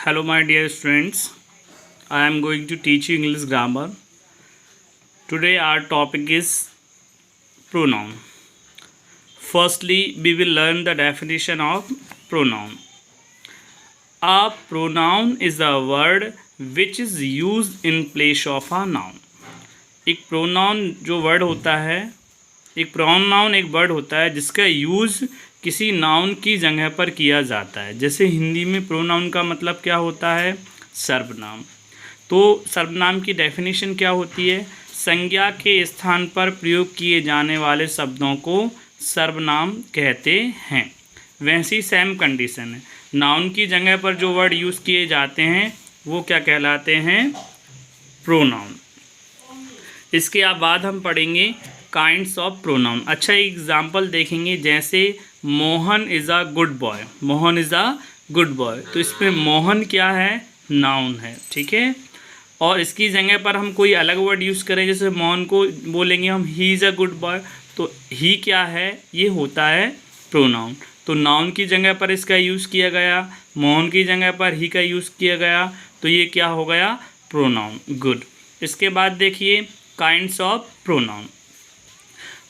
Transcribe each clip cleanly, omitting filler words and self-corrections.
Hello, my dear students. I am going to teach you English grammar. Today, our topic is pronoun. Firstly, we will learn the definition of pronoun. A pronoun is a word which is used in place of a noun. एक pronoun जो word होता है, एक pronoun एक word होता है जिसका use किसी नाउन की जगह पर किया जाता है। जैसे हिंदी में प्रोनाउन का मतलब क्या होता है? सर्वनाम। तो सर्वनाम की डेफिनेशन क्या होती है? संज्ञा के स्थान पर प्रयोग किए जाने वाले शब्दों को सर्वनाम कहते हैं। वैसी सेम कंडीशन है, नाउन की जगह पर जो वर्ड यूज़ किए जाते हैं वो क्या कहलाते हैं? प्रोनाउन। इसके बाद हम पढ़ेंगे काइंड्स ऑफ प्रोनाउन। अच्छा, एग्जाम्पल देखेंगे, जैसे Mohan is a good boy. Mohan is a good boy, तो इसमें मोहन क्या है? नाउन है, ठीक है। और इसकी जगह पर हम कोई अलग वर्ड यूज़ करें, जैसे मोहन को बोलेंगे हम he is a good boy, तो ही क्या है? ये होता है प्रोनाउन। तो नाउन की जगह पर इसका यूज़ किया गया, मोहन की जगह पर ही का यूज़ किया गया, तो ये क्या हो गया? प्रोनाउन। गुड। इसके बाद देखिए काइंड्स ऑफ प्रोनाउन।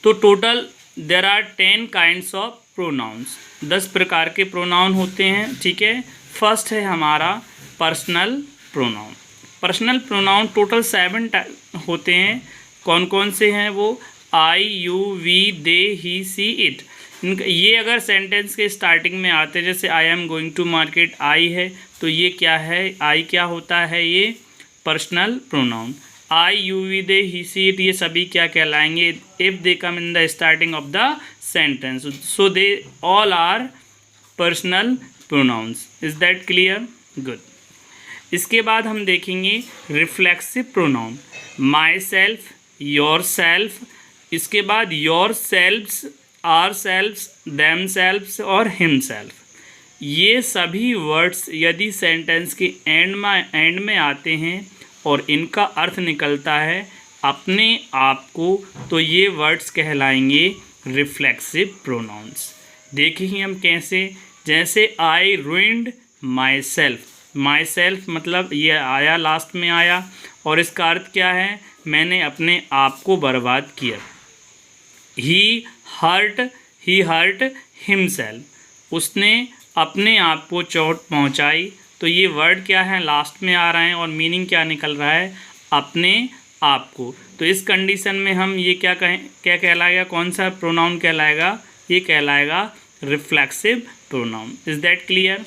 तो total there are 10 kinds of pronouns. 10 प्रकार के प्रोनाउन होते हैं, ठीक है। फर्स्ट है हमारा personal pronoun. Personal pronoun total 7 होते हैं। कौन कौन से हैं वो? I, you, we, they, he, she, it. ये अगर सेंटेंस के स्टार्टिंग में आते, जैसे I am going to market, I है, तो ये क्या है? आई क्या होता है? ये personal pronoun. I, you, we, they, he, she, it, ये सभी क्या कहलाएंगे? If they come in the starting of the sentence, so they all are personal pronouns. Is that clear? Good. इसके बाद हम देखेंगे reflexive pronoun. Myself, yourself, इसके बाद yourselves, ourselves, themselves और him self. ये सभी words यदि सेंटेंस के एंड में आते हैं और इनका अर्थ निकलता है अपने आप को, तो ये वर्ड्स कहलाएंगे रिफ्लेक्सिव प्रोनाउंस। देखिए हम कैसे, जैसे I ruined myself. Myself मतलब ये आया, लास्ट में आया, और इसका अर्थ क्या है? मैंने अपने आप को बर्बाद किया। ही हर्ट हिमसेल्फ, उसने अपने आप को चोट पहुंचाई। तो ये वर्ड क्या है? लास्ट में आ रहे हैं और मीनिंग क्या निकल रहा है? अपने आप को। तो इस कंडीशन में हम ये क्या कहलाएगा? कौन सा प्रोनाउन कहलाएगा? ये कहलाएगा reflexive pronoun. Is that clear?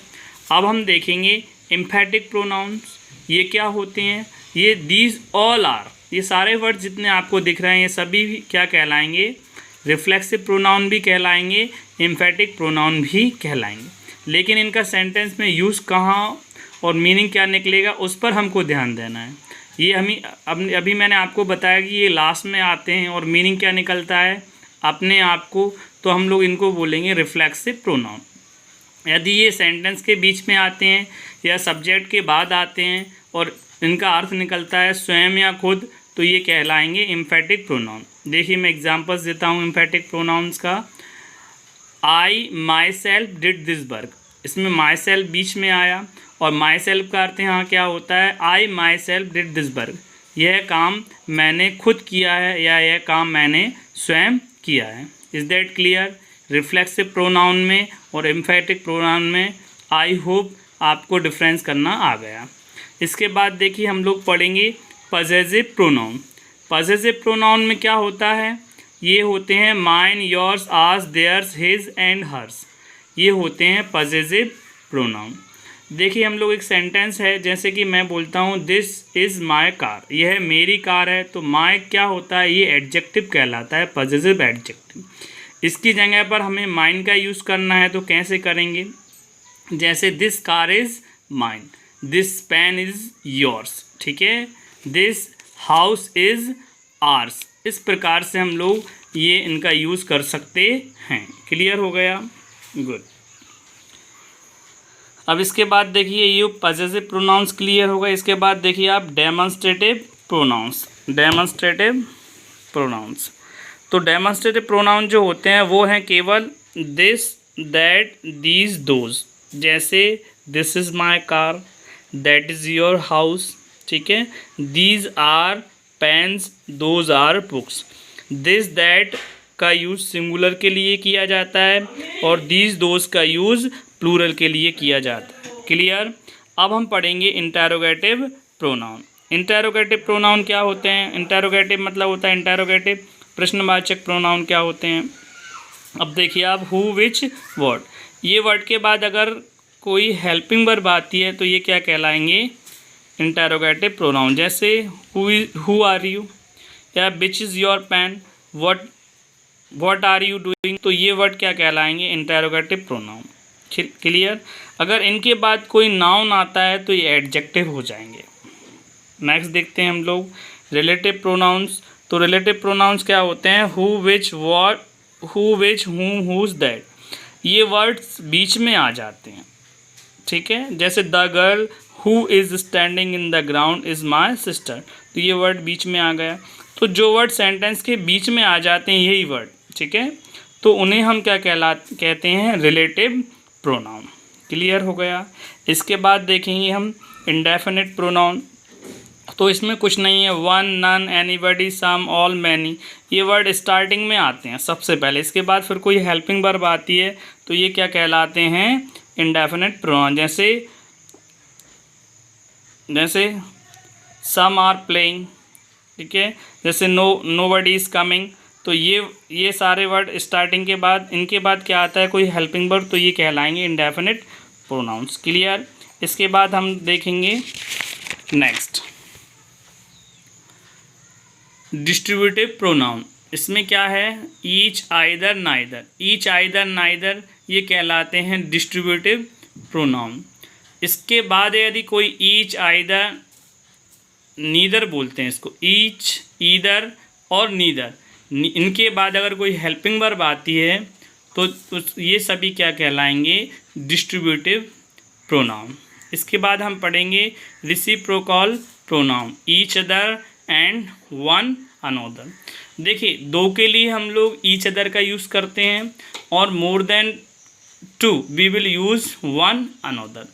अब हम देखेंगे एम्फेटिक प्रोनाउंस। ये क्या होते हैं? ये दीज ऑल आर, ये सारे वर्ड जितने आपको दिख रहे हैं ये सभी क्या कहलाएंगे? रिफ्लेक्सिव प्रोनाउन भी कहलाएंगे, एम्फेटिक प्रोनाउन भी कहलाएंगे। लेकिन इनका सेंटेंस में यूज़ कहाँ और मीनिंग क्या निकलेगा, उस पर हमको ध्यान देना है। ये अभी मैंने आपको बताया कि ये लास्ट में आते हैं और मीनिंग क्या निकलता है? अपने आप को, तो हम लोग इनको बोलेंगे रिफ्लेक्सिव प्रोनाउन। यदि ये सेंटेंस के बीच में आते हैं या सब्जेक्ट के बाद आते हैं और इनका अर्थ निकलता है स्वयं या खुद, तो ये कहलाएंगे एम्फेटिक प्रोनाउन। देखिए मैं एग्जांपल्स देता हूँ एम्फेटिक प्रोनाउंस का। I myself did this work, इसमें माई सेल्फ बीच में आया और माई सेल्फ का अर्थ यहाँ क्या होता है? I myself did this work, यह काम मैंने खुद किया है या यह काम मैंने स्वयं किया है। Is that clear? Reflexive pronoun में और एम्फेटिक प्रोनाउन में आई होप आपको डिफरेंस करना आ गया। इसके बाद देखिए हम लोग पढ़ेंगे पजेसिव प्रोनाउन। पजेसिव प्रोनाउन में क्या होता है? ये होते हैं mine, yours, ours, theirs, his and hers. ये होते हैं पजेसिव प्रोनाउन। देखिए हम लोग एक सेंटेंस है, जैसे कि मैं बोलता हूँ दिस इज़ माय कार, यह मेरी कार है, तो माय क्या होता है? ये एडजेक्टिव कहलाता है, पजेसिव एडजेक्टिव। इसकी जगह पर हमें माइन का यूज़ करना है, तो कैसे करेंगे? जैसे this car is mine, this pen is yours, ठीक है, दिस हाउस इज़ आर्स। इस प्रकार से हम लोग ये इनका यूज़ कर सकते हैं। क्लियर हो गया? गुड। अब इसके बाद देखिए ये पजेसिव प्रोनाउंस क्लियर होगा। इसके बाद देखिए आप डेमोन्स्ट्रेटिव प्रोनाउंस। डेमोन्स्ट्रेटिव प्रोनाउंस, तो डेमोन्स्ट्रेटिव प्रोनाउन जो होते हैं वो हैं केवल दिस, दैट, दीज, दोज। जैसे this is my car, that is your house, ठीक है। These are pens, those are books. This that का यूज़ सिंगुलर के लिए किया जाता है और दीज दोज का यूज़ प्लूरल के लिए किया जाता है। क्लियर। अब हम पढ़ेंगे इंटेरोगेटिव प्रोनाउन। इंटेरोगेटिव प्रोनाउन क्या होते हैं? इंटेरोगेटिव मतलब होता है इंटेरोगेटिव, प्रश्नवाचक प्रोनाउन क्या होते हैं? अब देखिए आप, हु, विच, व्हाट, ये वर्ड के बाद अगर कोई हेल्पिंग वर्ब आती है तो ये क्या कहलाएंगे? Interrogative pronoun. जैसे हु आर यू, या which is your pen, what are you doing, तो ये वर्ड क्या कहलाएंगे? Interrogative pronoun. क्लियर। अगर इनके बाद कोई नाउन आता है तो ये एडजेक्टिव हो जाएंगे। नेक्स्ट देखते हैं हम लोग रिलेटिव प्रोनाउंस। तो रिलेटिव प्रोनाउंस क्या होते हैं? हु, विच, व्हाट, हु, विच, हुम, हुज, दैट, ये वर्ड्स बीच में आ जाते हैं, ठीक है। जैसे the girl who is standing in the ground is my sister, तो ये वर्ड बीच में आ गया। तो जो वर्ड सेंटेंस के बीच में आ जाते हैं यही वर्ड, ठीक है, तो उन्हें हम क्या कहते हैं? Relative pronoun. क्लियर हो गया। इसके बाद देखेंगे हम इंडेफिनिट प्रोनाउन। तो इसमें कुछ नहीं है, वन, नन, एनीबडी, सम, ऑल, मैनी, ये वर्ड स्टार्टिंग में आते हैं सबसे पहले। इसके बाद फिर कोई हेल्पिंग वर्ब आती है तो ये क्या कहलाते हैं? Indefinite pronoun. जैसे सम आर प्लेइंग, ठीक है। जैसे नोबडी इज़ कमिंग, तो ये सारे वर्ड स्टार्टिंग के बाद, इनके बाद क्या आता है? कोई हेल्पिंग वर्ब, तो ये कहलाएंगे इंडेफिनिट प्रोनाउंस। क्लियर। इसके बाद हम देखेंगे नेक्स्ट डिस्ट्रीब्यूटिव प्रोनाउन। इसमें क्या है? Each, either, neither. Each, either, neither ये कहलाते हैं डिस्ट्रीब्यूटिव प्रोनाउन। इसके बाद यदि कोई ईच, आइदर, नीदर बोलते हैं इसको, ईच, ईदर और नीदर, इनके बाद अगर कोई हेल्पिंग वर्ब आती है तो ये सभी क्या कहलाएंगे? Distributive pronoun. इसके बाद हम पढ़ेंगे reciprocal pronoun, each other and one another. देखिए, दो के लिए हम लोग ईच अदर का यूज़ करते हैं और more than two we will use one another.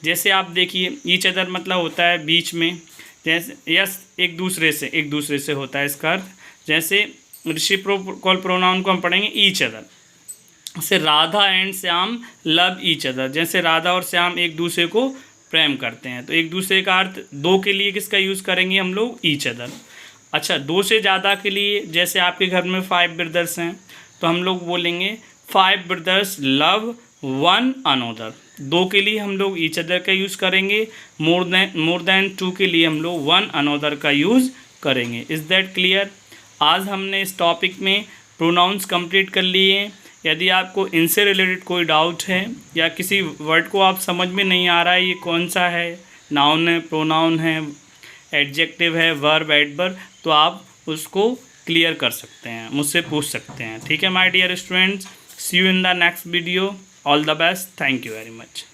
जैसे आप देखिए, ईच अदर मतलब होता है बीच में, जैसे यस एक दूसरे से होता है इसका अर्थ। जैसे रेसिप्रोकल प्रोनाउन को हम पढ़ेंगे ईच अदर। जैसे Radha and Shyam love each other, जैसे राधा और श्याम एक दूसरे को प्रेम करते हैं, तो एक दूसरे का अर्थ दो के लिए किसका यूज़ करेंगे हम लोग? Each other. अच्छा, दो से ज़्यादा के लिए, जैसे आपके घर में 5 ब्रदर्स हैं तो हम लोग बोलेंगे 5 ब्रदर्स लव वन अनोदर। दो के लिए हम लोग ईच अदर का यूज़ करेंगे, मोर देन टू के लिए हम लोग वन अनोदर का यूज़ करेंगे। Is that clear? आज हमने इस टॉपिक में प्रोनाउंस कंप्लीट कर लिए हैं। यदि आपको इनसे रिलेटेड कोई डाउट है या किसी वर्ड को आप समझ में नहीं आ रहा है ये कौन सा है, नाउन है, प्रोनाउन है, एडजेक्टिव है, वर्ब, एडवर्ब, तो आप उसको क्लियर कर सकते हैं, मुझसे पूछ सकते हैं। ठीक है my dear students, see you in the next video. All the best, thank you very much.